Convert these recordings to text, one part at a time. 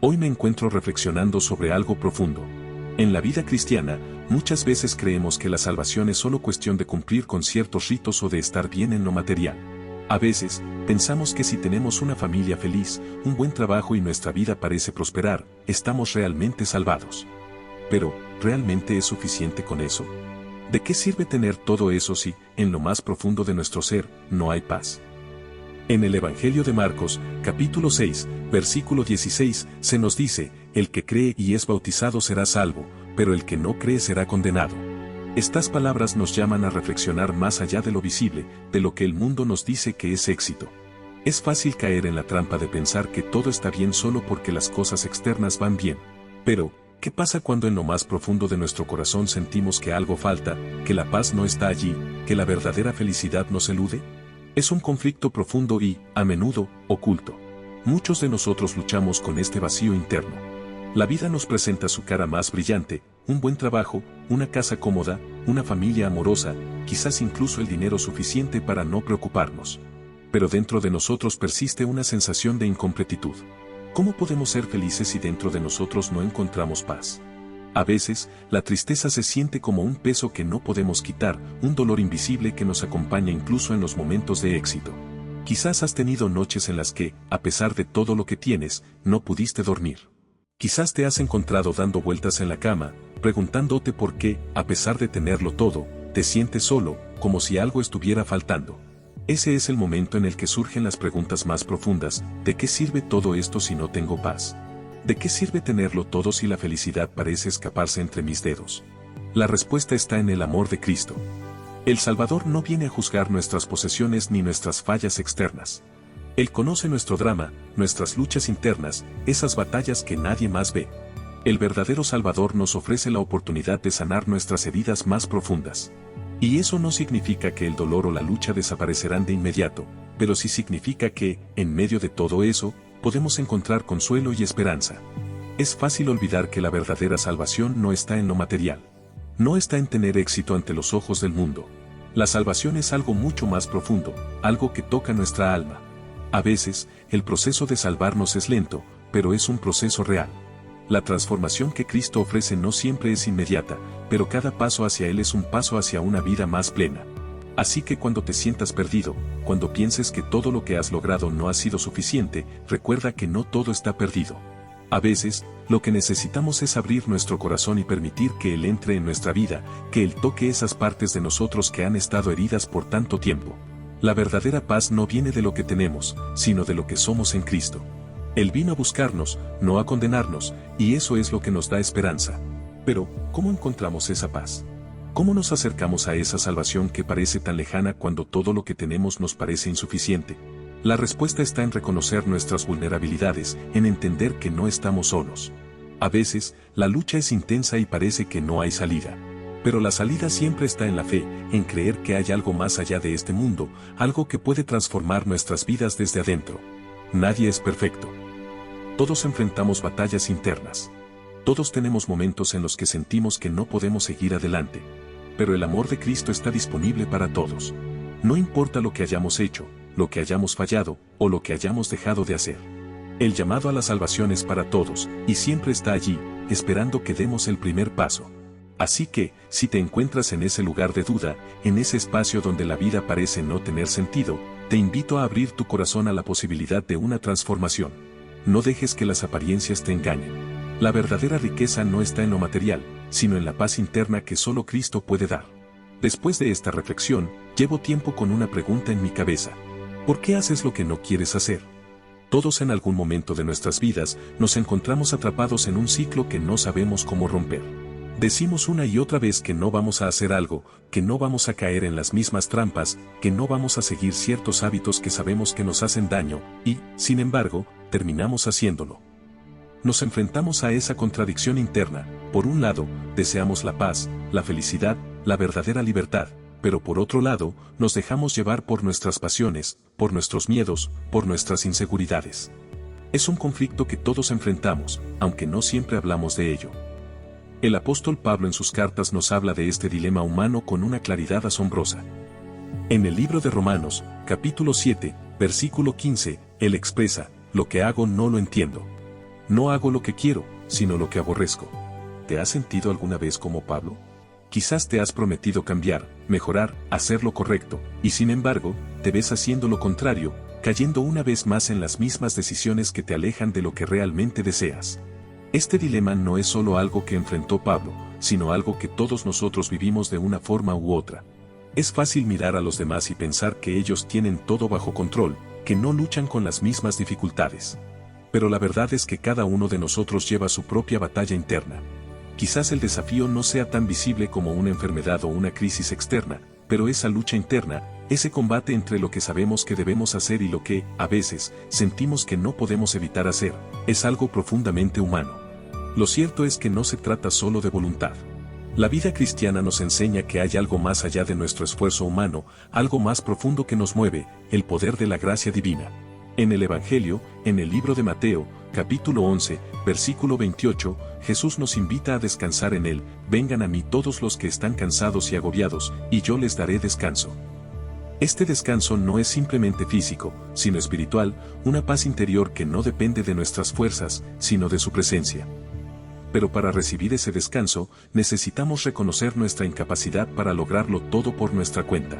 Hoy me encuentro reflexionando sobre algo profundo. En la vida cristiana, muchas veces creemos que la salvación es solo cuestión de cumplir con ciertos ritos o de estar bien en lo material. A veces, pensamos que si tenemos una familia feliz, un buen trabajo y nuestra vida parece prosperar, estamos realmente salvados. Pero, ¿realmente es suficiente con eso? ¿De qué sirve tener todo eso si, en lo más profundo de nuestro ser, no hay paz? En el Evangelio de Marcos, capítulo 6, versículo 16, se nos dice, el que cree y es bautizado será salvo, pero el que no cree será condenado. Estas palabras nos llaman a reflexionar más allá de lo visible, de lo que el mundo nos dice que es éxito. Es fácil caer en la trampa de pensar que todo está bien solo porque las cosas externas van bien. Pero, ¿qué pasa cuando en lo más profundo de nuestro corazón sentimos que algo falta, que la paz no está allí, que la verdadera felicidad nos elude? Es un conflicto profundo y, a menudo, oculto. Muchos de nosotros luchamos con este vacío interno. La vida nos presenta su cara más brillante, un buen trabajo, una casa cómoda, una familia amorosa, quizás incluso el dinero suficiente para no preocuparnos. Pero dentro de nosotros persiste una sensación de incompletitud. ¿Cómo podemos ser felices si dentro de nosotros no encontramos paz? A veces, la tristeza se siente como un peso que no podemos quitar, un dolor invisible que nos acompaña incluso en los momentos de éxito. Quizás has tenido noches en las que, a pesar de todo lo que tienes, no pudiste dormir. Quizás te has encontrado dando vueltas en la cama, preguntándote por qué, a pesar de tenerlo todo, te sientes solo, como si algo estuviera faltando. Ese es el momento en el que surgen las preguntas más profundas, ¿de qué sirve todo esto si no tengo paz? ¿De qué sirve tenerlo todo si la felicidad parece escaparse entre mis dedos? La respuesta está en el amor de Cristo. El Salvador no viene a juzgar nuestras posesiones ni nuestras fallas externas. Él conoce nuestro drama, nuestras luchas internas, esas batallas que nadie más ve. El verdadero Salvador nos ofrece la oportunidad de sanar nuestras heridas más profundas. Y eso no significa que el dolor o la lucha desaparecerán de inmediato, pero sí significa que, en medio de todo eso, podemos encontrar consuelo y esperanza. Es fácil olvidar que la verdadera salvación no está en lo material. No está en tener éxito ante los ojos del mundo. La salvación es algo mucho más profundo, algo que toca nuestra alma. A veces, el proceso de salvarnos es lento, pero es un proceso real. La transformación que Cristo ofrece no siempre es inmediata, pero cada paso hacia Él es un paso hacia una vida más plena. Así que cuando te sientas perdido, cuando pienses que todo lo que has logrado no ha sido suficiente, recuerda que no todo está perdido. A veces, lo que necesitamos es abrir nuestro corazón y permitir que Él entre en nuestra vida, que Él toque esas partes de nosotros que han estado heridas por tanto tiempo. La verdadera paz no viene de lo que tenemos, sino de lo que somos en Cristo. Él vino a buscarnos, no a condenarnos, y eso es lo que nos da esperanza. Pero, ¿cómo encontramos esa paz? ¿Cómo nos acercamos a esa salvación que parece tan lejana cuando todo lo que tenemos nos parece insuficiente? La respuesta está en reconocer nuestras vulnerabilidades, en entender que no estamos solos. A veces, la lucha es intensa y parece que no hay salida. Pero la salida siempre está en la fe, en creer que hay algo más allá de este mundo, algo que puede transformar nuestras vidas desde adentro. Nadie es perfecto. Todos enfrentamos batallas internas. Todos tenemos momentos en los que sentimos que no podemos seguir adelante. Pero el amor de Cristo está disponible para todos. No importa lo que hayamos hecho, lo que hayamos fallado, o lo que hayamos dejado de hacer. El llamado a la salvación es para todos, y siempre está allí, esperando que demos el primer paso. Así que, si te encuentras en ese lugar de duda, en ese espacio donde la vida parece no tener sentido, te invito a abrir tu corazón a la posibilidad de una transformación. No dejes que las apariencias te engañen. La verdadera riqueza no está en lo material, sino en la paz interna que solo Cristo puede dar. Después de esta reflexión, llevo tiempo con una pregunta en mi cabeza. ¿Por qué haces lo que no quieres hacer? Todos en algún momento de nuestras vidas nos encontramos atrapados en un ciclo que no sabemos cómo romper. Decimos una y otra vez que no vamos a hacer algo, que no vamos a caer en las mismas trampas, que no vamos a seguir ciertos hábitos que sabemos que nos hacen daño, y, sin embargo, terminamos haciéndolo. Nos enfrentamos a esa contradicción interna. Por un lado, deseamos la paz, la felicidad, la verdadera libertad, pero por otro lado, nos dejamos llevar por nuestras pasiones, por nuestros miedos, por nuestras inseguridades. Es un conflicto que todos enfrentamos, aunque no siempre hablamos de ello. El apóstol Pablo en sus cartas nos habla de este dilema humano con una claridad asombrosa. En el libro de Romanos, capítulo 7, versículo 15, él expresa, lo que hago no lo entiendo. No hago lo que quiero, sino lo que aborrezco. ¿Te has sentido alguna vez como Pablo? Quizás te has prometido cambiar, mejorar, hacer lo correcto, y sin embargo, te ves haciendo lo contrario, cayendo una vez más en las mismas decisiones que te alejan de lo que realmente deseas. Este dilema no es solo algo que enfrentó Pablo, sino algo que todos nosotros vivimos de una forma u otra. Es fácil mirar a los demás y pensar que ellos tienen todo bajo control, que no luchan con las mismas dificultades. Pero la verdad es que cada uno de nosotros lleva su propia batalla interna. Quizás el desafío no sea tan visible como una enfermedad o una crisis externa, pero esa lucha interna, ese combate entre lo que sabemos que debemos hacer y lo que, a veces, sentimos que no podemos evitar hacer, es algo profundamente humano. Lo cierto es que no se trata solo de voluntad. La vida cristiana nos enseña que hay algo más allá de nuestro esfuerzo humano, algo más profundo que nos mueve, el poder de la gracia divina. En el Evangelio, en el libro de Mateo, capítulo 11, versículo 28, Jesús nos invita a descansar en Él. Vengan a mí todos los que están cansados y agobiados, y yo les daré descanso. Este descanso no es simplemente físico, sino espiritual, una paz interior que no depende de nuestras fuerzas, sino de su presencia. Pero para recibir ese descanso, necesitamos reconocer nuestra incapacidad para lograrlo todo por nuestra cuenta.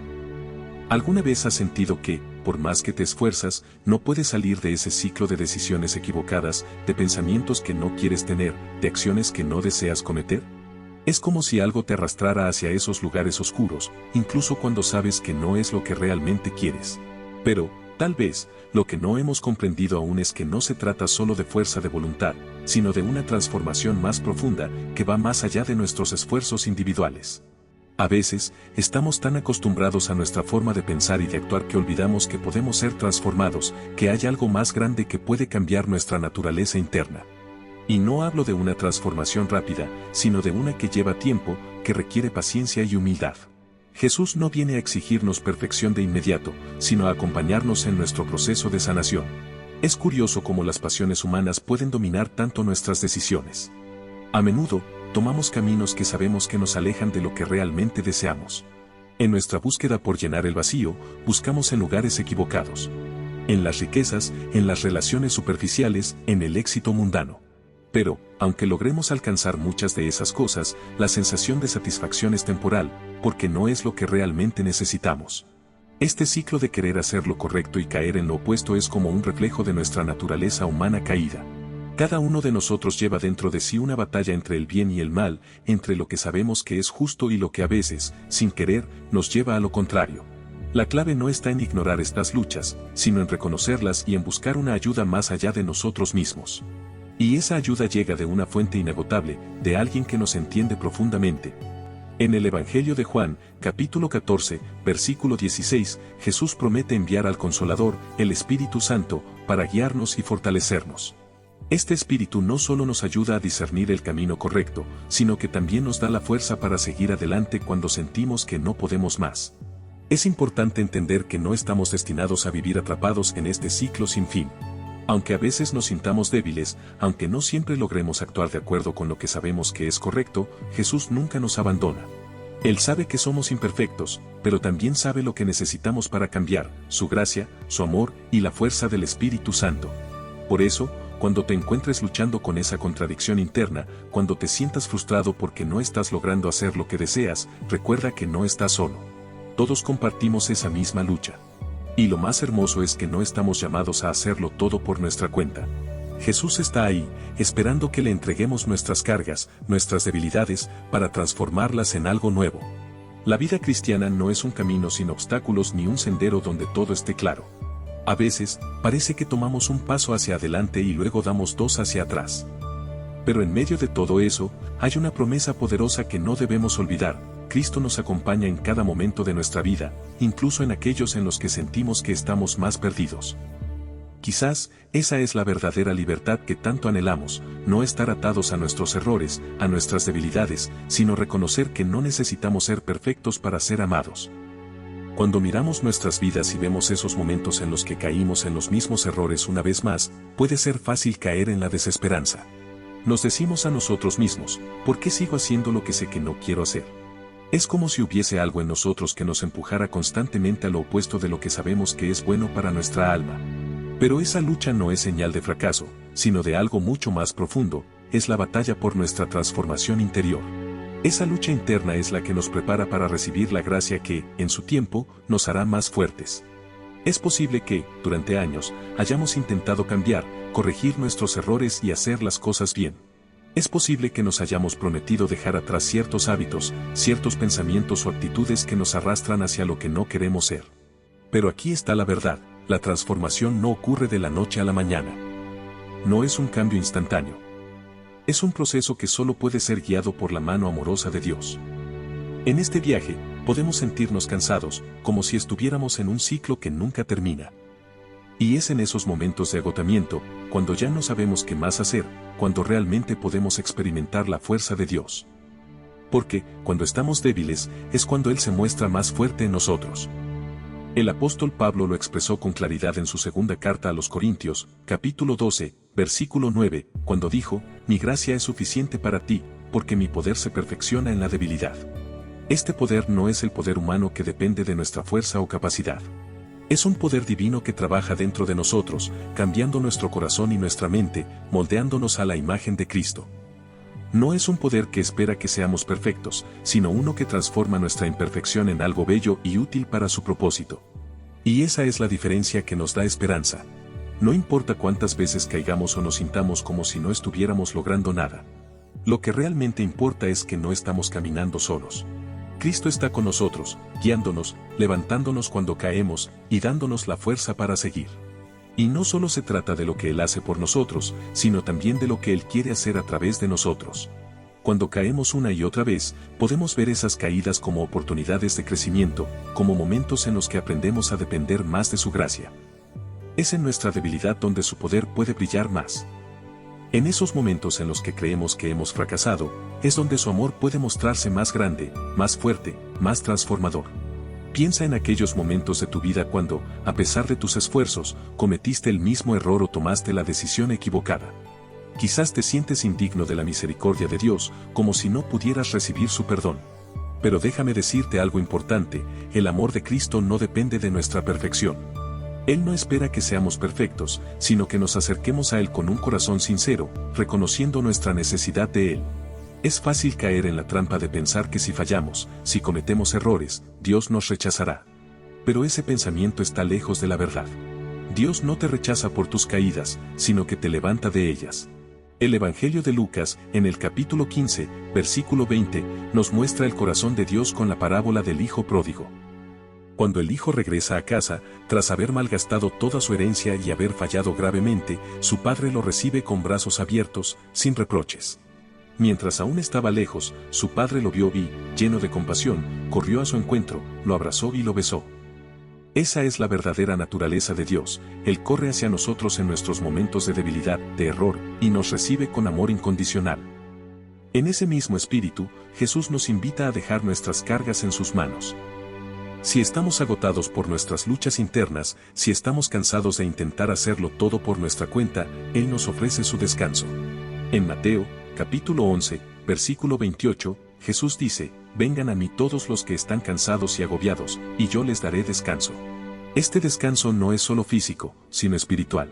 ¿Alguna vez has sentido que, por más que te esfuerzas, no puedes salir de ese ciclo de decisiones equivocadas, de pensamientos que no quieres tener, de acciones que no deseas cometer? Es como si algo te arrastrara hacia esos lugares oscuros, incluso cuando sabes que no es lo que realmente quieres. Pero, tal vez, lo que no hemos comprendido aún es que no se trata solo de fuerza de voluntad, sino de una transformación más profunda que va más allá de nuestros esfuerzos individuales. A veces, estamos tan acostumbrados a nuestra forma de pensar y de actuar que olvidamos que podemos ser transformados, que hay algo más grande que puede cambiar nuestra naturaleza interna. Y no hablo de una transformación rápida, sino de una que lleva tiempo, que requiere paciencia y humildad. Jesús no viene a exigirnos perfección de inmediato, sino a acompañarnos en nuestro proceso de sanación. Es curioso cómo las pasiones humanas pueden dominar tanto nuestras decisiones. A menudo, tomamos caminos que sabemos que nos alejan de lo que realmente deseamos. En nuestra búsqueda por llenar el vacío, buscamos en lugares equivocados. En las riquezas, en las relaciones superficiales, en el éxito mundano. Pero, aunque logremos alcanzar muchas de esas cosas, la sensación de satisfacción es temporal, porque no es lo que realmente necesitamos. Este ciclo de querer hacer lo correcto y caer en lo opuesto es como un reflejo de nuestra naturaleza humana caída. Cada uno de nosotros lleva dentro de sí una batalla entre el bien y el mal, entre lo que sabemos que es justo y lo que a veces, sin querer, nos lleva a lo contrario. La clave no está en ignorar estas luchas, sino en reconocerlas y en buscar una ayuda más allá de nosotros mismos. Y esa ayuda llega de una fuente inagotable, de alguien que nos entiende profundamente. En el Evangelio de Juan, capítulo 14, versículo 16, Jesús promete enviar al Consolador, el Espíritu Santo, para guiarnos y fortalecernos. Este Espíritu no solo nos ayuda a discernir el camino correcto, sino que también nos da la fuerza para seguir adelante cuando sentimos que no podemos más. Es importante entender que no estamos destinados a vivir atrapados en este ciclo sin fin. Aunque a veces nos sintamos débiles, aunque no siempre logremos actuar de acuerdo con lo que sabemos que es correcto, Jesús nunca nos abandona. Él sabe que somos imperfectos, pero también sabe lo que necesitamos para cambiar, su gracia, su amor y la fuerza del Espíritu Santo. Por eso, cuando te encuentres luchando con esa contradicción interna, cuando te sientas frustrado porque no estás logrando hacer lo que deseas, recuerda que no estás solo. Todos compartimos esa misma lucha. Y lo más hermoso es que no estamos llamados a hacerlo todo por nuestra cuenta. Jesús está ahí, esperando que le entreguemos nuestras cargas, nuestras debilidades, para transformarlas en algo nuevo. La vida cristiana no es un camino sin obstáculos ni un sendero donde todo esté claro. A veces, parece que tomamos un paso hacia adelante y luego damos dos hacia atrás. Pero en medio de todo eso, hay una promesa poderosa que no debemos olvidar. Cristo nos acompaña en cada momento de nuestra vida, incluso en aquellos en los que sentimos que estamos más perdidos. Quizás, esa es la verdadera libertad que tanto anhelamos, no estar atados a nuestros errores, a nuestras debilidades, sino reconocer que no necesitamos ser perfectos para ser amados. Cuando miramos nuestras vidas y vemos esos momentos en los que caímos en los mismos errores una vez más, puede ser fácil caer en la desesperanza. Nos decimos a nosotros mismos, ¿por qué sigo haciendo lo que sé que no quiero hacer? Es como si hubiese algo en nosotros que nos empujara constantemente a lo opuesto de lo que sabemos que es bueno para nuestra alma. Pero esa lucha no es señal de fracaso, sino de algo mucho más profundo, es la batalla por nuestra transformación interior. Esa lucha interna es la que nos prepara para recibir la gracia que, en su tiempo, nos hará más fuertes. Es posible que, durante años, hayamos intentado cambiar, corregir nuestros errores y hacer las cosas bien. Es posible que nos hayamos prometido dejar atrás ciertos hábitos, ciertos pensamientos o actitudes que nos arrastran hacia lo que no queremos ser. Pero aquí está la verdad, la transformación no ocurre de la noche a la mañana. No es un cambio instantáneo. Es un proceso que solo puede ser guiado por la mano amorosa de Dios. En este viaje, podemos sentirnos cansados, como si estuviéramos en un ciclo que nunca termina. Y es en esos momentos de agotamiento, cuando ya no sabemos qué más hacer, cuando realmente podemos experimentar la fuerza de Dios. Porque, cuando estamos débiles, es cuando Él se muestra más fuerte en nosotros. El apóstol Pablo lo expresó con claridad en su segunda carta a los Corintios, capítulo 12, versículo 9, cuando dijo, «Mi gracia es suficiente para ti, porque mi poder se perfecciona en la debilidad». Este poder no es el poder humano que depende de nuestra fuerza o capacidad. Es un poder divino que trabaja dentro de nosotros, cambiando nuestro corazón y nuestra mente, moldeándonos a la imagen de Cristo. No es un poder que espera que seamos perfectos, sino uno que transforma nuestra imperfección en algo bello y útil para su propósito. Y esa es la diferencia que nos da esperanza. No importa cuántas veces caigamos o nos sintamos como si no estuviéramos logrando nada. Lo que realmente importa es que no estamos caminando solos. Cristo está con nosotros, guiándonos, levantándonos cuando caemos y dándonos la fuerza para seguir. Y no solo se trata de lo que Él hace por nosotros, sino también de lo que Él quiere hacer a través de nosotros. Cuando caemos una y otra vez, podemos ver esas caídas como oportunidades de crecimiento, como momentos en los que aprendemos a depender más de su gracia. Es en nuestra debilidad donde su poder puede brillar más. En esos momentos en los que creemos que hemos fracasado, es donde su amor puede mostrarse más grande, más fuerte, más transformador. Piensa en aquellos momentos de tu vida cuando, a pesar de tus esfuerzos, cometiste el mismo error o tomaste la decisión equivocada. Quizás te sientes indigno de la misericordia de Dios, como si no pudieras recibir su perdón. Pero déjame decirte algo importante, el amor de Cristo no depende de nuestra perfección. Él no espera que seamos perfectos, sino que nos acerquemos a Él con un corazón sincero, reconociendo nuestra necesidad de Él. Es fácil caer en la trampa de pensar que si fallamos, si cometemos errores, Dios nos rechazará. Pero ese pensamiento está lejos de la verdad. Dios no te rechaza por tus caídas, sino que te levanta de ellas. El Evangelio de Lucas, en el capítulo 15, versículo 20, nos muestra el corazón de Dios con la parábola del hijo pródigo. Cuando el hijo regresa a casa, tras haber malgastado toda su herencia y haber fallado gravemente, su padre lo recibe con brazos abiertos, sin reproches. Mientras aún estaba lejos, su padre lo vio y, lleno de compasión, corrió a su encuentro, lo abrazó y lo besó. Esa es la verdadera naturaleza de Dios, Él corre hacia nosotros en nuestros momentos de debilidad, de error, y nos recibe con amor incondicional. En ese mismo espíritu, Jesús nos invita a dejar nuestras cargas en sus manos. Si estamos agotados por nuestras luchas internas, si estamos cansados de intentar hacerlo todo por nuestra cuenta, Él nos ofrece su descanso. En Mateo, capítulo 11, versículo 28, Jesús dice, «Vengan a mí todos los que están cansados y agobiados, y yo les daré descanso». Este descanso no es solo físico, sino espiritual.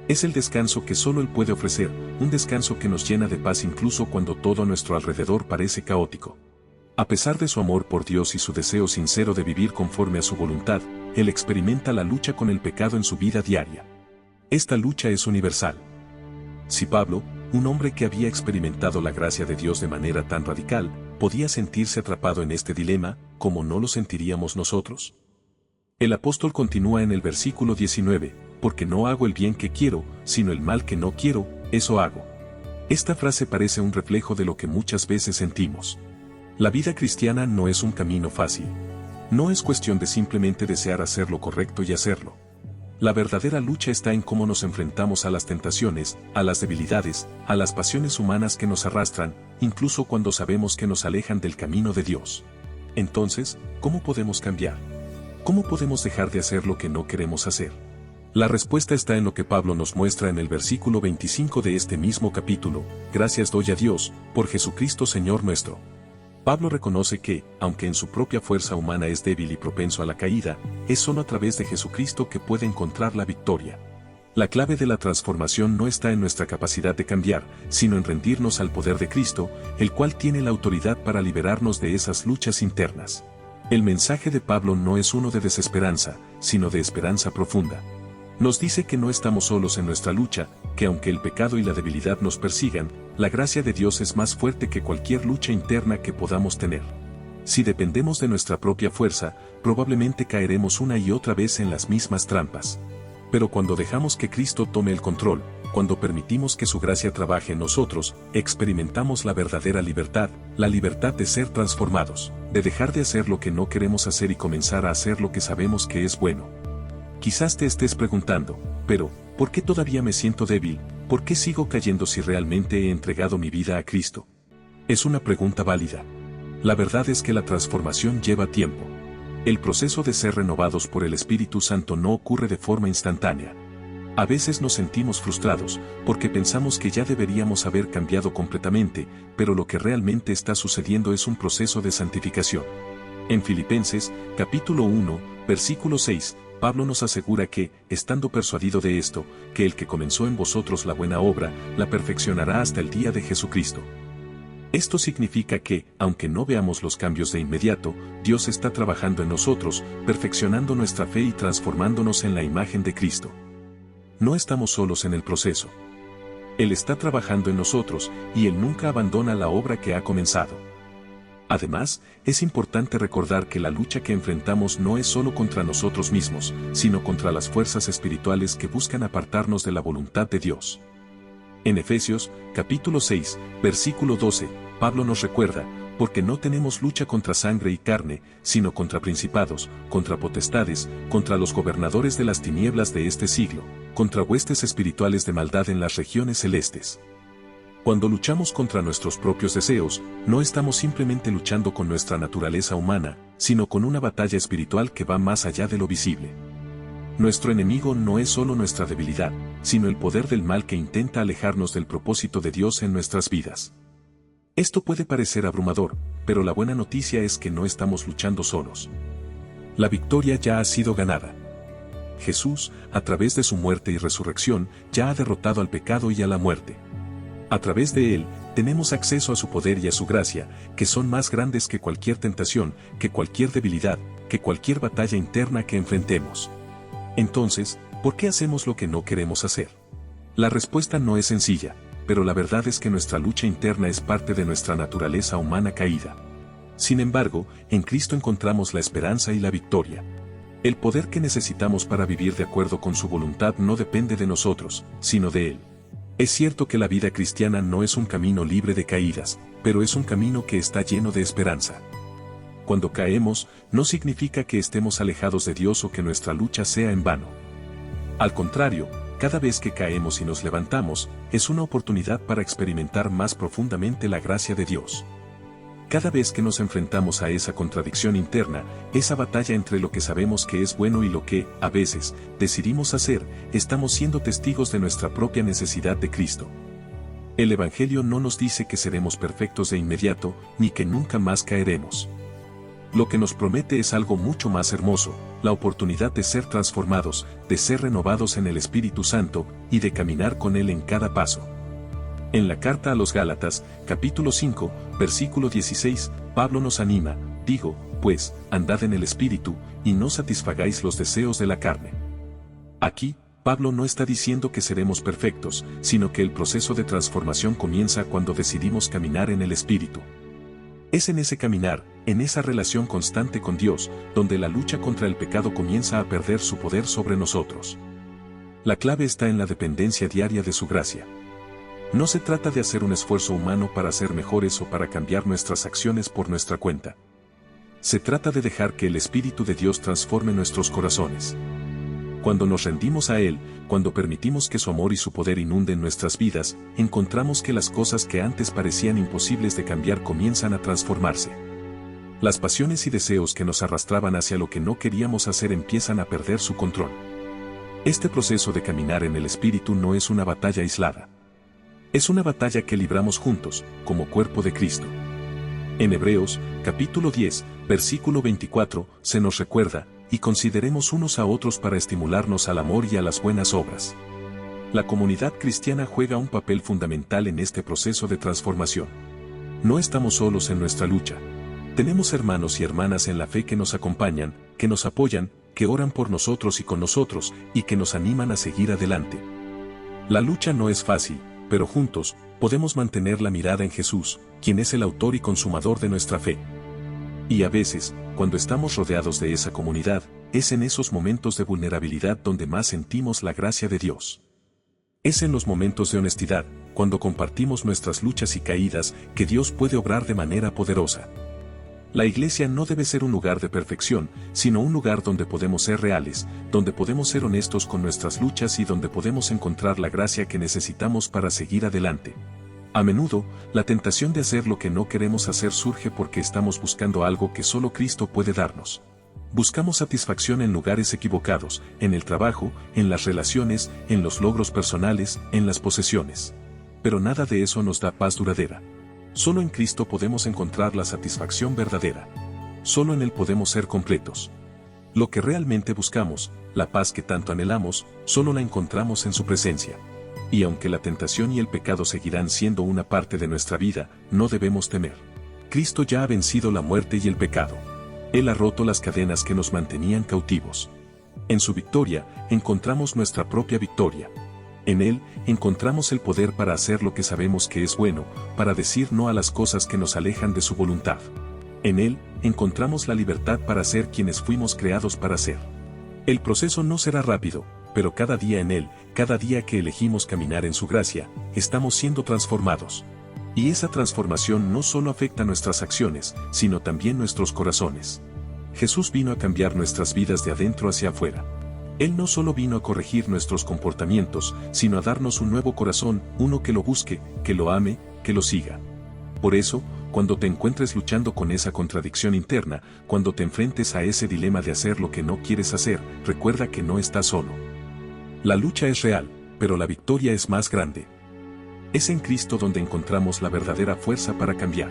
Es el descanso que solo Él puede ofrecer, un descanso que nos llena de paz incluso cuando todo a nuestro alrededor parece caótico. A pesar de su amor por Dios y su deseo sincero de vivir conforme a su voluntad, Él experimenta la lucha con el pecado en su vida diaria. Esta lucha es universal. Si Pablo, un hombre que había experimentado la gracia de Dios de manera tan radical, podía sentirse atrapado en este dilema, ¿cómo no lo sentiríamos nosotros? El apóstol continúa en el versículo 19, «Porque no hago el bien que quiero, sino el mal que no quiero, eso hago». Esta frase parece un reflejo de lo que muchas veces sentimos. La vida cristiana no es un camino fácil. No es cuestión de simplemente desear hacer lo correcto y hacerlo. La verdadera lucha está en cómo nos enfrentamos a las tentaciones, a las debilidades, a las pasiones humanas que nos arrastran, incluso cuando sabemos que nos alejan del camino de Dios. Entonces, ¿cómo podemos cambiar? ¿Cómo podemos dejar de hacer lo que no queremos hacer? La respuesta está en lo que Pablo nos muestra en el versículo 25 de este mismo capítulo, «Gracias doy a Dios, por Jesucristo Señor nuestro». Pablo reconoce que, aunque en su propia fuerza humana es débil y propenso a la caída, es solo a través de Jesucristo que puede encontrar la victoria. La clave de la transformación no está en nuestra capacidad de cambiar, sino en rendirnos al poder de Cristo, el cual tiene la autoridad para liberarnos de esas luchas internas. El mensaje de Pablo no es uno de desesperanza, sino de esperanza profunda. Nos dice que no estamos solos en nuestra lucha, que aunque el pecado y la debilidad nos persigan, la gracia de Dios es más fuerte que cualquier lucha interna que podamos tener. Si dependemos de nuestra propia fuerza, probablemente caeremos una y otra vez en las mismas trampas. Pero cuando dejamos que Cristo tome el control, cuando permitimos que su gracia trabaje en nosotros, experimentamos la verdadera libertad, la libertad de ser transformados, de dejar de hacer lo que no queremos hacer y comenzar a hacer lo que sabemos que es bueno. Quizás te estés preguntando, pero, ¿por qué todavía me siento débil? ¿Por qué sigo cayendo si realmente he entregado mi vida a Cristo? Es una pregunta válida. La verdad es que la transformación lleva tiempo. El proceso de ser renovados por el Espíritu Santo no ocurre de forma instantánea. A veces nos sentimos frustrados, porque pensamos que ya deberíamos haber cambiado completamente, pero lo que realmente está sucediendo es un proceso de santificación. En Filipenses, capítulo 1, versículo 6, Pablo nos asegura que, estando persuadido de esto, que el que comenzó en vosotros la buena obra, la perfeccionará hasta el día de Jesucristo. Esto significa que, aunque no veamos los cambios de inmediato, Dios está trabajando en nosotros, perfeccionando nuestra fe y transformándonos en la imagen de Cristo. No estamos solos en el proceso. Él está trabajando en nosotros, y Él nunca abandona la obra que ha comenzado. Además, es importante recordar que la lucha que enfrentamos no es solo contra nosotros mismos, sino contra las fuerzas espirituales que buscan apartarnos de la voluntad de Dios. En Efesios, capítulo 6, versículo 12, Pablo nos recuerda, porque no tenemos lucha contra sangre y carne, sino contra principados, contra potestades, contra los gobernadores de las tinieblas de este siglo, contra huestes espirituales de maldad en las regiones celestes. Cuando luchamos contra nuestros propios deseos, no estamos simplemente luchando con nuestra naturaleza humana, sino con una batalla espiritual que va más allá de lo visible. Nuestro enemigo no es solo nuestra debilidad, sino el poder del mal que intenta alejarnos del propósito de Dios en nuestras vidas. Esto puede parecer abrumador, pero la buena noticia es que no estamos luchando solos. La victoria ya ha sido ganada. Jesús, a través de su muerte y resurrección, ya ha derrotado al pecado y a la muerte. A través de Él, tenemos acceso a su poder y a su gracia, que son más grandes que cualquier tentación, que cualquier debilidad, que cualquier batalla interna que enfrentemos. Entonces, ¿por qué hacemos lo que no queremos hacer? La respuesta no es sencilla, pero la verdad es que nuestra lucha interna es parte de nuestra naturaleza humana caída. Sin embargo, en Cristo encontramos la esperanza y la victoria. El poder que necesitamos para vivir de acuerdo con su voluntad no depende de nosotros, sino de Él. Es cierto que la vida cristiana no es un camino libre de caídas, pero es un camino que está lleno de esperanza. Cuando caemos, no significa que estemos alejados de Dios o que nuestra lucha sea en vano. Al contrario, cada vez que caemos y nos levantamos, es una oportunidad para experimentar más profundamente la gracia de Dios. Cada vez que nos enfrentamos a esa contradicción interna, esa batalla entre lo que sabemos que es bueno y lo que, a veces, decidimos hacer, estamos siendo testigos de nuestra propia necesidad de Cristo. El Evangelio no nos dice que seremos perfectos de inmediato, ni que nunca más caeremos. Lo que nos promete es algo mucho más hermoso, la oportunidad de ser transformados, de ser renovados en el Espíritu Santo, y de caminar con Él en cada paso. En la carta a los Gálatas, capítulo 5, versículo 16, Pablo nos anima, digo, pues, andad en el Espíritu, y no satisfagáis los deseos de la carne. Aquí, Pablo no está diciendo que seremos perfectos, sino que el proceso de transformación comienza cuando decidimos caminar en el Espíritu. Es en ese caminar, en esa relación constante con Dios, donde la lucha contra el pecado comienza a perder su poder sobre nosotros. La clave está en la dependencia diaria de su gracia. No se trata de hacer un esfuerzo humano para ser mejores o para cambiar nuestras acciones por nuestra cuenta. Se trata de dejar que el Espíritu de Dios transforme nuestros corazones. Cuando nos rendimos a Él, cuando permitimos que su amor y su poder inunden nuestras vidas, encontramos que las cosas que antes parecían imposibles de cambiar comienzan a transformarse. Las pasiones y deseos que nos arrastraban hacia lo que no queríamos hacer empiezan a perder su control. Este proceso de caminar en el Espíritu no es una batalla aislada. Es una batalla que libramos juntos, como cuerpo de Cristo. En Hebreos, capítulo 10, versículo 24, se nos recuerda, y consideremos unos a otros para estimularnos al amor y a las buenas obras. La comunidad cristiana juega un papel fundamental en este proceso de transformación. No estamos solos en nuestra lucha. Tenemos hermanos y hermanas en la fe que nos acompañan, que nos apoyan, que oran por nosotros y con nosotros, y que nos animan a seguir adelante. La lucha no es fácil, pero juntos, podemos mantener la mirada en Jesús, quien es el autor y consumador de nuestra fe. Y a veces, cuando estamos rodeados de esa comunidad, es en esos momentos de vulnerabilidad donde más sentimos la gracia de Dios. Es en los momentos de honestidad, cuando compartimos nuestras luchas y caídas, que Dios puede obrar de manera poderosa. La iglesia no debe ser un lugar de perfección, sino un lugar donde podemos ser reales, donde podemos ser honestos con nuestras luchas y donde podemos encontrar la gracia que necesitamos para seguir adelante. A menudo, la tentación de hacer lo que no queremos hacer surge porque estamos buscando algo que solo Cristo puede darnos. Buscamos satisfacción en lugares equivocados, en el trabajo, en las relaciones, en los logros personales, en las posesiones. Pero nada de eso nos da paz duradera. Solo en Cristo podemos encontrar la satisfacción verdadera. Solo en Él podemos ser completos. Lo que realmente buscamos, la paz que tanto anhelamos, solo la encontramos en su presencia. Y aunque la tentación y el pecado seguirán siendo una parte de nuestra vida, no debemos temer. Cristo ya ha vencido la muerte y el pecado. Él ha roto las cadenas que nos mantenían cautivos. En su victoria, encontramos nuestra propia victoria. En Él, encontramos el poder para hacer lo que sabemos que es bueno, para decir no a las cosas que nos alejan de su voluntad. En Él, encontramos la libertad para ser quienes fuimos creados para ser. El proceso no será rápido, pero cada día en Él, cada día que elegimos caminar en su gracia, estamos siendo transformados. Y esa transformación no solo afecta nuestras acciones, sino también nuestros corazones. Jesús vino a cambiar nuestras vidas de adentro hacia afuera. Él no solo vino a corregir nuestros comportamientos, sino a darnos un nuevo corazón, uno que lo busque, que lo ame, que lo siga. Por eso, cuando te encuentres luchando con esa contradicción interna, cuando te enfrentes a ese dilema de hacer lo que no quieres hacer, recuerda que no estás solo. La lucha es real, pero la victoria es más grande. Es en Cristo donde encontramos la verdadera fuerza para cambiar.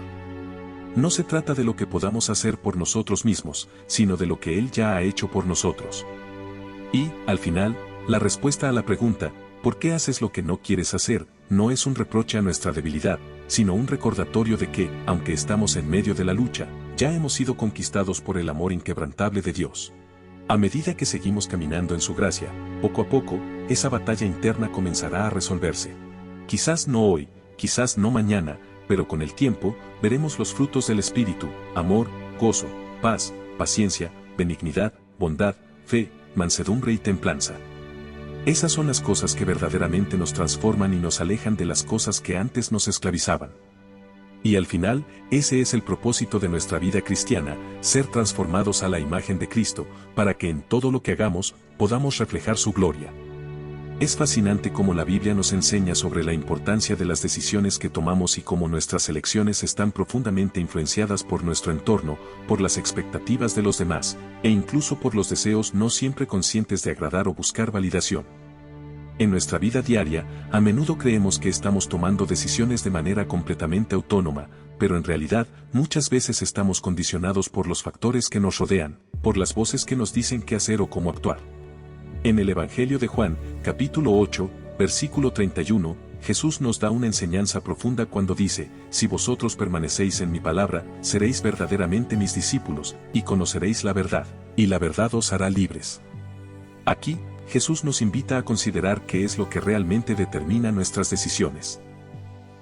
No se trata de lo que podamos hacer por nosotros mismos, sino de lo que Él ya ha hecho por nosotros. Y, al final, la respuesta a la pregunta, ¿por qué haces lo que no quieres hacer?, no es un reproche a nuestra debilidad, sino un recordatorio de que, aunque estamos en medio de la lucha, ya hemos sido conquistados por el amor inquebrantable de Dios. A medida que seguimos caminando en su gracia, poco a poco, esa batalla interna comenzará a resolverse. Quizás no hoy, quizás no mañana, pero con el tiempo, veremos los frutos del Espíritu: amor, gozo, paz, paciencia, benignidad, bondad, fe, mansedumbre y templanza. Esas son las cosas que verdaderamente nos transforman y nos alejan de las cosas que antes nos esclavizaban. Y al final, ese es el propósito de nuestra vida cristiana, ser transformados a la imagen de Cristo, para que en todo lo que hagamos, podamos reflejar su gloria. Es fascinante cómo la Biblia nos enseña sobre la importancia de las decisiones que tomamos y cómo nuestras elecciones están profundamente influenciadas por nuestro entorno, por las expectativas de los demás, e incluso por los deseos no siempre conscientes de agradar o buscar validación. En nuestra vida diaria, a menudo creemos que estamos tomando decisiones de manera completamente autónoma, pero en realidad, muchas veces estamos condicionados por los factores que nos rodean, por las voces que nos dicen qué hacer o cómo actuar. En el Evangelio de Juan, capítulo 8, versículo 31, Jesús nos da una enseñanza profunda cuando dice: si vosotros permanecéis en mi palabra, seréis verdaderamente mis discípulos, y conoceréis la verdad, y la verdad os hará libres. Aquí, Jesús nos invita a considerar qué es lo que realmente determina nuestras decisiones.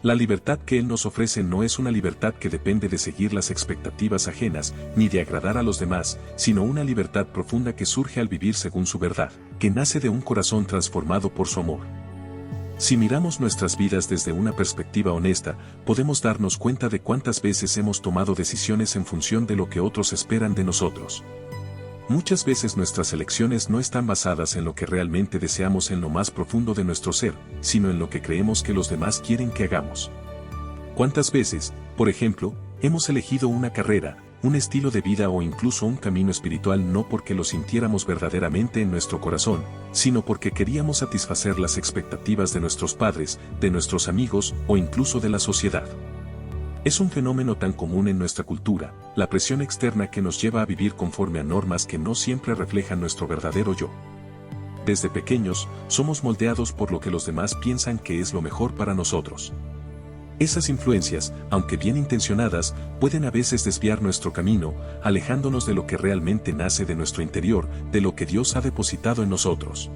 La libertad que Él nos ofrece no es una libertad que depende de seguir las expectativas ajenas, ni de agradar a los demás, sino una libertad profunda que surge al vivir según su verdad, que nace de un corazón transformado por su amor. Si miramos nuestras vidas desde una perspectiva honesta, podemos darnos cuenta de cuántas veces hemos tomado decisiones en función de lo que otros esperan de nosotros. Muchas veces nuestras elecciones no están basadas en lo que realmente deseamos en lo más profundo de nuestro ser, sino en lo que creemos que los demás quieren que hagamos. ¿Cuántas veces, por ejemplo, hemos elegido una carrera, un estilo de vida o incluso un camino espiritual no porque lo sintiéramos verdaderamente en nuestro corazón, sino porque queríamos satisfacer las expectativas de nuestros padres, de nuestros amigos o incluso de la sociedad? Es un fenómeno tan común en nuestra cultura, la presión externa que nos lleva a vivir conforme a normas que no siempre reflejan nuestro verdadero yo. Desde pequeños, somos moldeados por lo que los demás piensan que es lo mejor para nosotros. Esas influencias, aunque bien intencionadas, pueden a veces desviar nuestro camino, alejándonos de lo que realmente nace de nuestro interior, de lo que Dios ha depositado en nosotros.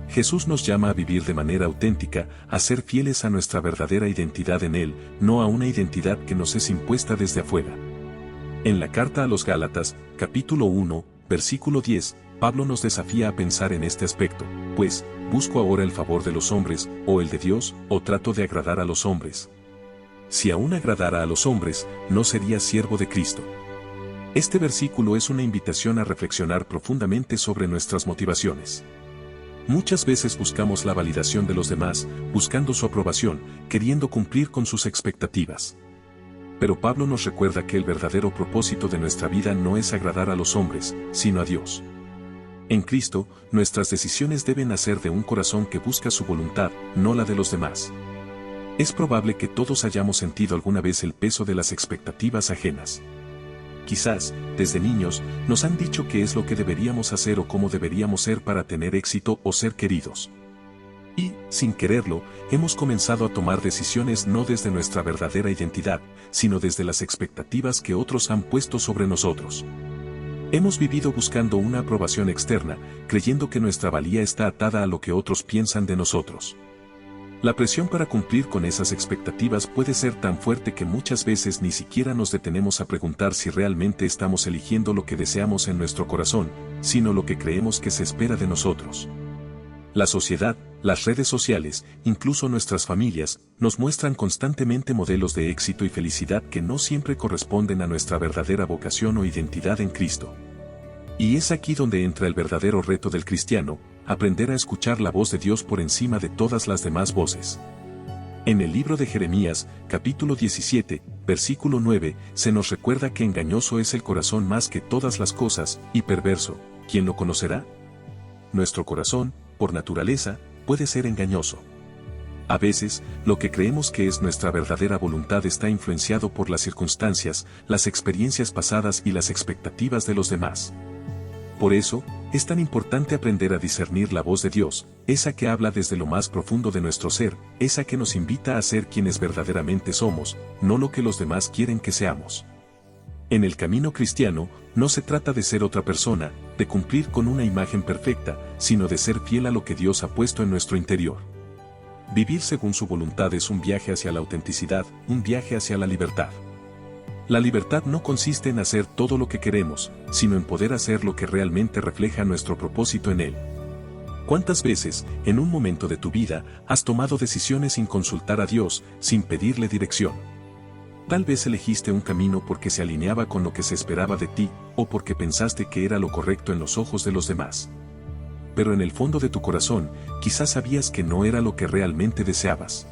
Jesús nos llama a vivir de manera auténtica, a ser fieles a nuestra verdadera identidad en Él, no a una identidad que nos es impuesta desde afuera. En la carta a los Gálatas, capítulo 1, versículo 10, Pablo nos desafía a pensar en este aspecto, pues, ¿busco ahora el favor de los hombres, o el de Dios, o trato de agradar a los hombres? Si aún agradara a los hombres, no sería siervo de Cristo. Este versículo es una invitación a reflexionar profundamente sobre nuestras motivaciones. Muchas veces buscamos la validación de los demás, buscando su aprobación, queriendo cumplir con sus expectativas. Pero Pablo nos recuerda que el verdadero propósito de nuestra vida no es agradar a los hombres, sino a Dios. En Cristo, nuestras decisiones deben nacer de un corazón que busca su voluntad, no la de los demás. Es probable que todos hayamos sentido alguna vez el peso de las expectativas ajenas. Quizás, desde niños, nos han dicho qué es lo que deberíamos hacer o cómo deberíamos ser para tener éxito o ser queridos. Y, sin quererlo, hemos comenzado a tomar decisiones no desde nuestra verdadera identidad, sino desde las expectativas que otros han puesto sobre nosotros. Hemos vivido buscando una aprobación externa, creyendo que nuestra valía está atada a lo que otros piensan de nosotros. La presión para cumplir con esas expectativas puede ser tan fuerte que muchas veces ni siquiera nos detenemos a preguntar si realmente estamos eligiendo lo que deseamos en nuestro corazón, sino lo que creemos que se espera de nosotros. La sociedad, las redes sociales, incluso nuestras familias, nos muestran constantemente modelos de éxito y felicidad que no siempre corresponden a nuestra verdadera vocación o identidad en Cristo. Y es aquí donde entra el verdadero reto del cristiano, aprender a escuchar la voz de Dios por encima de todas las demás voces. En el libro de Jeremías, capítulo 17, versículo 9, se nos recuerda que engañoso es el corazón más que todas las cosas, y perverso, ¿quién lo conocerá? Nuestro corazón, por naturaleza, puede ser engañoso. A veces, lo que creemos que es nuestra verdadera voluntad está influenciado por las circunstancias, las experiencias pasadas y las expectativas de los demás. Por eso, es tan importante aprender a discernir la voz de Dios, esa que habla desde lo más profundo de nuestro ser, esa que nos invita a ser quienes verdaderamente somos, no lo que los demás quieren que seamos. En el camino cristiano, no se trata de ser otra persona, de cumplir con una imagen perfecta, sino de ser fiel a lo que Dios ha puesto en nuestro interior. Vivir según su voluntad es un viaje hacia la autenticidad, un viaje hacia la libertad. La libertad no consiste en hacer todo lo que queremos, sino en poder hacer lo que realmente refleja nuestro propósito en Él. ¿Cuántas veces, en un momento de tu vida, has tomado decisiones sin consultar a Dios, sin pedirle dirección? Tal vez elegiste un camino porque se alineaba con lo que se esperaba de ti, o porque pensaste que era lo correcto en los ojos de los demás. Pero en el fondo de tu corazón, quizás sabías que no era lo que realmente deseabas.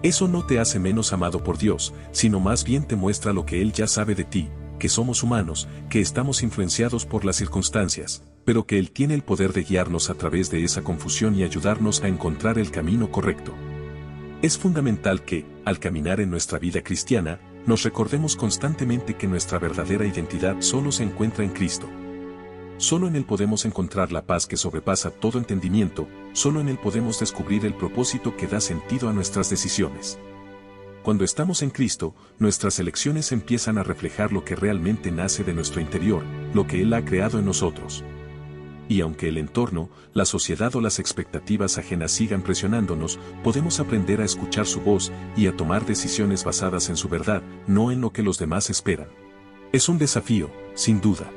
Eso no te hace menos amado por Dios, sino más bien te muestra lo que Él ya sabe de ti, que somos humanos, que estamos influenciados por las circunstancias, pero que Él tiene el poder de guiarnos a través de esa confusión y ayudarnos a encontrar el camino correcto. Es fundamental que, al caminar en nuestra vida cristiana, nos recordemos constantemente que nuestra verdadera identidad solo se encuentra en Cristo. Solo en Él podemos encontrar la paz que sobrepasa todo entendimiento, solo en Él podemos descubrir el propósito que da sentido a nuestras decisiones. Cuando estamos en Cristo, nuestras elecciones empiezan a reflejar lo que realmente nace de nuestro interior, lo que Él ha creado en nosotros. Y aunque el entorno, la sociedad o las expectativas ajenas sigan presionándonos, podemos aprender a escuchar su voz y a tomar decisiones basadas en su verdad, no en lo que los demás esperan. Es un desafío, sin duda.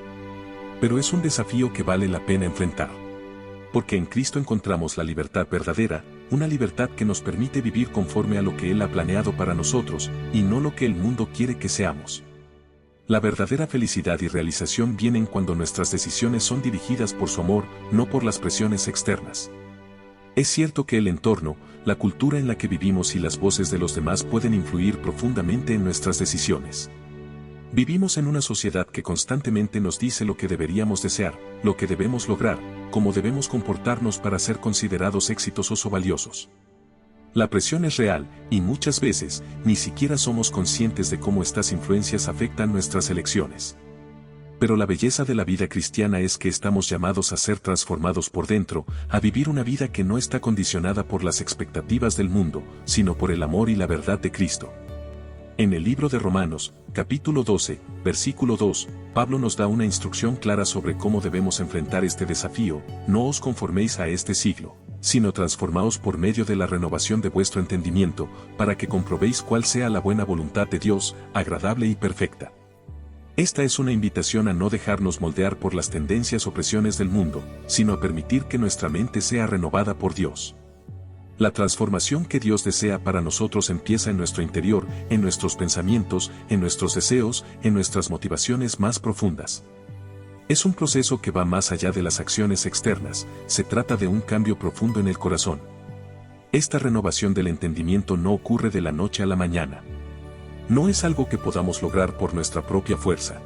Pero es un desafío que vale la pena enfrentar. Porque en Cristo encontramos la libertad verdadera, una libertad que nos permite vivir conforme a lo que Él ha planeado para nosotros, y no lo que el mundo quiere que seamos. La verdadera felicidad y realización vienen cuando nuestras decisiones son dirigidas por su amor, no por las presiones externas. Es cierto que el entorno, la cultura en la que vivimos y las voces de los demás pueden influir profundamente en nuestras decisiones. Vivimos en una sociedad que constantemente nos dice lo que deberíamos desear, lo que debemos lograr, cómo debemos comportarnos para ser considerados exitosos o valiosos. La presión es real, y muchas veces, ni siquiera somos conscientes de cómo estas influencias afectan nuestras elecciones. Pero la belleza de la vida cristiana es que estamos llamados a ser transformados por dentro, a vivir una vida que no está condicionada por las expectativas del mundo, sino por el amor y la verdad de Cristo. En el libro de Romanos, capítulo 12, versículo 2, Pablo nos da una instrucción clara sobre cómo debemos enfrentar este desafío: no os conforméis a este siglo, sino transformaos por medio de la renovación de vuestro entendimiento, para que comprobéis cuál sea la buena voluntad de Dios, agradable y perfecta. Esta es una invitación a no dejarnos moldear por las tendencias o presiones del mundo, sino a permitir que nuestra mente sea renovada por Dios. La transformación que Dios desea para nosotros empieza en nuestro interior, en nuestros pensamientos, en nuestros deseos, en nuestras motivaciones más profundas. Es un proceso que va más allá de las acciones externas, se trata de un cambio profundo en el corazón. Esta renovación del entendimiento no ocurre de la noche a la mañana. No es algo que podamos lograr por nuestra propia fuerza.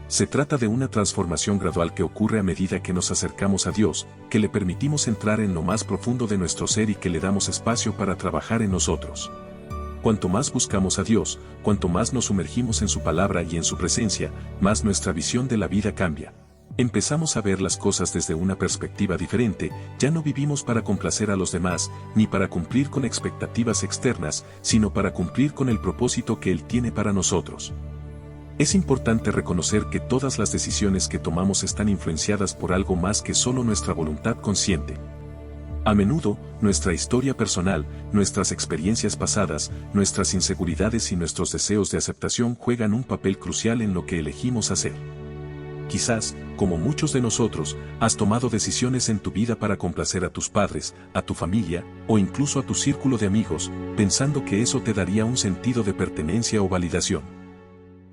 Se trata de una transformación gradual que ocurre a medida que nos acercamos a Dios, que le permitimos entrar en lo más profundo de nuestro ser y que le damos espacio para trabajar en nosotros. Cuanto más buscamos a Dios, cuanto más nos sumergimos en su palabra y en su presencia, más nuestra visión de la vida cambia. Empezamos a ver las cosas desde una perspectiva diferente, ya no vivimos para complacer a los demás, ni para cumplir con expectativas externas, sino para cumplir con el propósito que Él tiene para nosotros. Es importante reconocer que todas las decisiones que tomamos están influenciadas por algo más que solo nuestra voluntad consciente. A menudo, nuestra historia personal, nuestras experiencias pasadas, nuestras inseguridades y nuestros deseos de aceptación juegan un papel crucial en lo que elegimos hacer. Quizás, como muchos de nosotros, has tomado decisiones en tu vida para complacer a tus padres, a tu familia, o incluso a tu círculo de amigos, pensando que eso te daría un sentido de pertenencia o validación.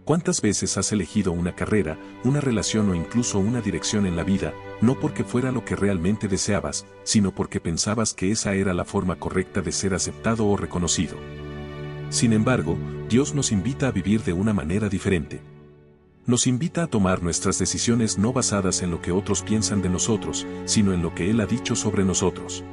¿Cuántas veces has elegido una carrera, una relación o incluso una dirección en la vida, no porque fuera lo que realmente deseabas, sino porque pensabas que esa era la forma correcta de ser aceptado o reconocido? Sin embargo, Dios nos invita a vivir de una manera diferente. Nos invita a tomar nuestras decisiones no basadas en lo que otros piensan de nosotros, sino en lo que Él ha dicho sobre nosotros.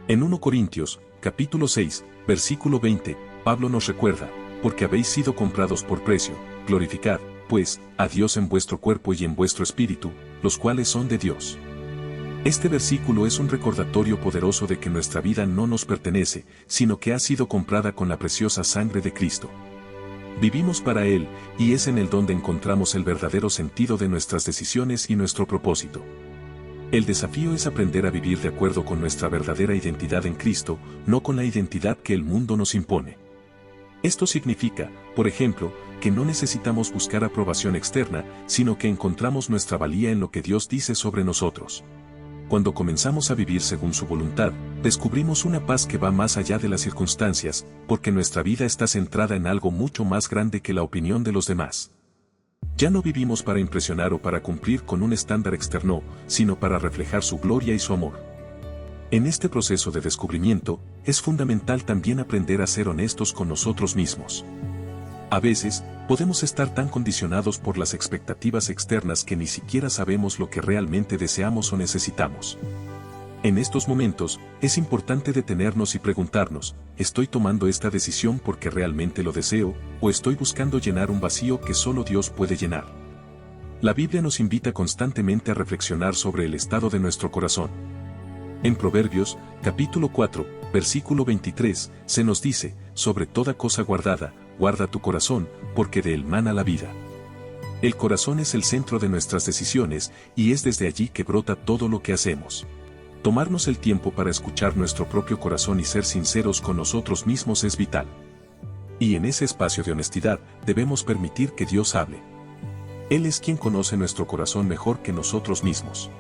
En 1 Corintios, capítulo 6, versículo 20, Pablo nos recuerda: porque habéis sido comprados por precio, glorificad, pues, a Dios en vuestro cuerpo y en vuestro espíritu, los cuales son de Dios. Este versículo es un recordatorio poderoso de que nuestra vida no nos pertenece, sino que ha sido comprada con la preciosa sangre de Cristo. Vivimos para Él, y es en Él donde encontramos el verdadero sentido de nuestras decisiones y nuestro propósito. El desafío es aprender a vivir de acuerdo con nuestra verdadera identidad en Cristo, no con la identidad que el mundo nos impone. Esto significa, por ejemplo, que no necesitamos buscar aprobación externa, sino que encontramos nuestra valía en lo que Dios dice sobre nosotros. Cuando comenzamos a vivir según su voluntad, descubrimos una paz que va más allá de las circunstancias, porque nuestra vida está centrada en algo mucho más grande que la opinión de los demás. Ya no vivimos para impresionar o para cumplir con un estándar externo, sino para reflejar su gloria y su amor. En este proceso de descubrimiento, es fundamental también aprender a ser honestos con nosotros mismos. A veces, podemos estar tan condicionados por las expectativas externas que ni siquiera sabemos lo que realmente deseamos o necesitamos. En estos momentos, es importante detenernos y preguntarnos: ¿estoy tomando esta decisión porque realmente lo deseo, o estoy buscando llenar un vacío que solo Dios puede llenar? La Biblia nos invita constantemente a reflexionar sobre el estado de nuestro corazón. En Proverbios, capítulo 4, versículo 23, se nos dice: sobre toda cosa guardada, guarda tu corazón, porque de él mana la vida. El corazón es el centro de nuestras decisiones, y es desde allí que brota todo lo que hacemos. Tomarnos el tiempo para escuchar nuestro propio corazón y ser sinceros con nosotros mismos es vital. Y en ese espacio de honestidad, debemos permitir que Dios hable. Él es quien conoce nuestro corazón mejor que nosotros mismos.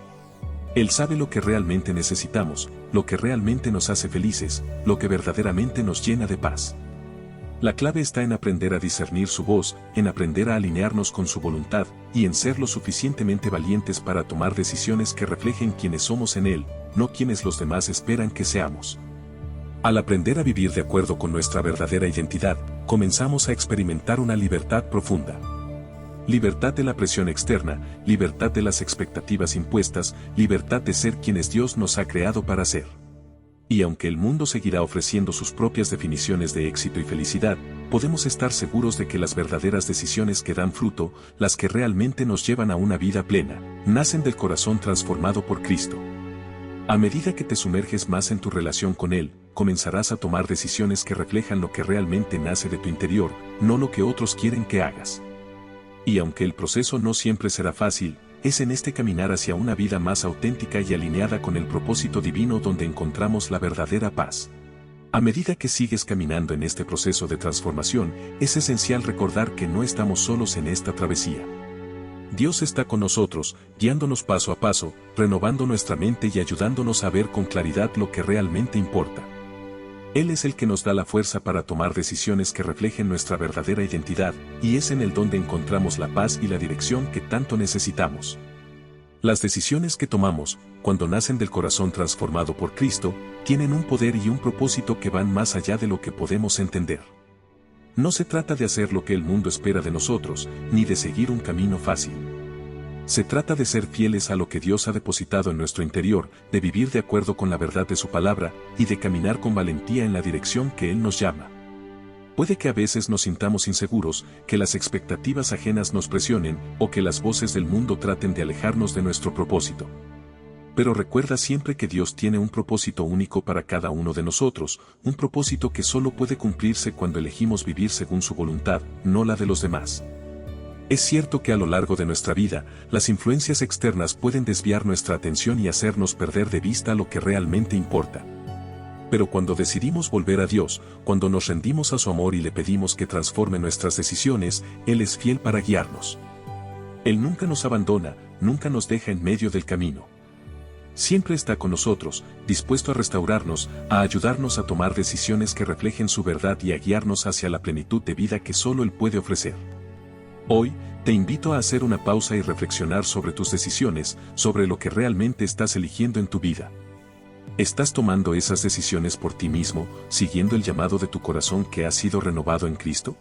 Él sabe lo que realmente necesitamos, lo que realmente nos hace felices, lo que verdaderamente nos llena de paz. La clave está en aprender a discernir su voz, en aprender a alinearnos con su voluntad, y en ser lo suficientemente valientes para tomar decisiones que reflejen quiénes somos en Él, no quienes los demás esperan que seamos. Al aprender a vivir de acuerdo con nuestra verdadera identidad, comenzamos a experimentar una libertad profunda. Libertad de la presión externa, libertad de las expectativas impuestas, libertad de ser quienes Dios nos ha creado para ser. Y aunque el mundo seguirá ofreciendo sus propias definiciones de éxito y felicidad, podemos estar seguros de que las verdaderas decisiones que dan fruto, las que realmente nos llevan a una vida plena, nacen del corazón transformado por Cristo. A medida que te sumerges más en tu relación con Él, comenzarás a tomar decisiones que reflejan lo que realmente nace de tu interior, no lo que otros quieren que hagas. Y aunque el proceso no siempre será fácil, es en este caminar hacia una vida más auténtica y alineada con el propósito divino donde encontramos la verdadera paz. A medida que sigues caminando en este proceso de transformación, es esencial recordar que no estamos solos en esta travesía. Dios está con nosotros, guiándonos paso a paso, renovando nuestra mente y ayudándonos a ver con claridad lo que realmente importa. Él es el que nos da la fuerza para tomar decisiones que reflejen nuestra verdadera identidad, y es en él donde encontramos la paz y la dirección que tanto necesitamos. Las decisiones que tomamos, cuando nacen del corazón transformado por Cristo, tienen un poder y un propósito que van más allá de lo que podemos entender. No se trata de hacer lo que el mundo espera de nosotros, ni de seguir un camino fácil. Se trata de ser fieles a lo que Dios ha depositado en nuestro interior, de vivir de acuerdo con la verdad de su palabra, y de caminar con valentía en la dirección que Él nos llama. Puede que a veces nos sintamos inseguros, que las expectativas ajenas nos presionen, o que las voces del mundo traten de alejarnos de nuestro propósito. Pero recuerda siempre que Dios tiene un propósito único para cada uno de nosotros, un propósito que solo puede cumplirse cuando elegimos vivir según su voluntad, no la de los demás. Es cierto que a lo largo de nuestra vida, las influencias externas pueden desviar nuestra atención y hacernos perder de vista lo que realmente importa. Pero cuando decidimos volver a Dios, cuando nos rendimos a su amor y le pedimos que transforme nuestras decisiones, Él es fiel para guiarnos. Él nunca nos abandona, nunca nos deja en medio del camino. Siempre está con nosotros, dispuesto a restaurarnos, a ayudarnos a tomar decisiones que reflejen su verdad y a guiarnos hacia la plenitud de vida que solo Él puede ofrecer. Hoy, te invito a hacer una pausa y reflexionar sobre tus decisiones, sobre lo que realmente estás eligiendo en tu vida. ¿Estás tomando esas decisiones por ti mismo, siguiendo el llamado de tu corazón que ha sido renovado en Cristo?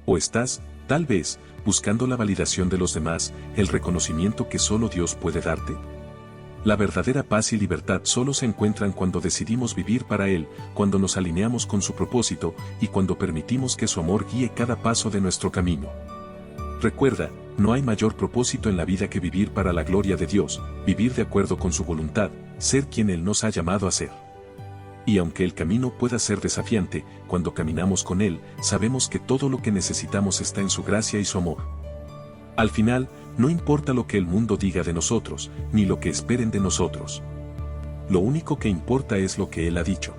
¿O estás, tal vez, buscando la validación de los demás, el reconocimiento que solo Dios puede darte? La verdadera paz y libertad solo se encuentran cuando decidimos vivir para Él, cuando nos alineamos con su propósito, y cuando permitimos que su amor guíe cada paso de nuestro camino. Recuerda, no hay mayor propósito en la vida que vivir para la gloria de Dios, vivir de acuerdo con su voluntad, ser quien Él nos ha llamado a ser. Y aunque el camino pueda ser desafiante, cuando caminamos con Él, sabemos que todo lo que necesitamos está en su gracia y su amor. Al final, no importa lo que el mundo diga de nosotros, ni lo que esperen de nosotros. Lo único que importa es lo que Él ha dicho.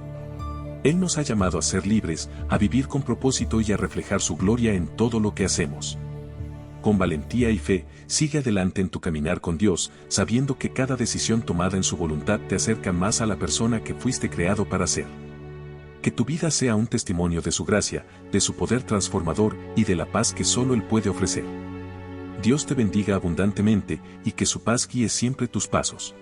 Él nos ha llamado a ser libres, a vivir con propósito y a reflejar su gloria en todo lo que hacemos. Con valentía y fe, sigue adelante en tu caminar con Dios, sabiendo que cada decisión tomada en su voluntad te acerca más a la persona que fuiste creado para ser. Que tu vida sea un testimonio de su gracia, de su poder transformador y de la paz que solo Él puede ofrecer. Dios te bendiga abundantemente y que su paz guíe siempre tus pasos.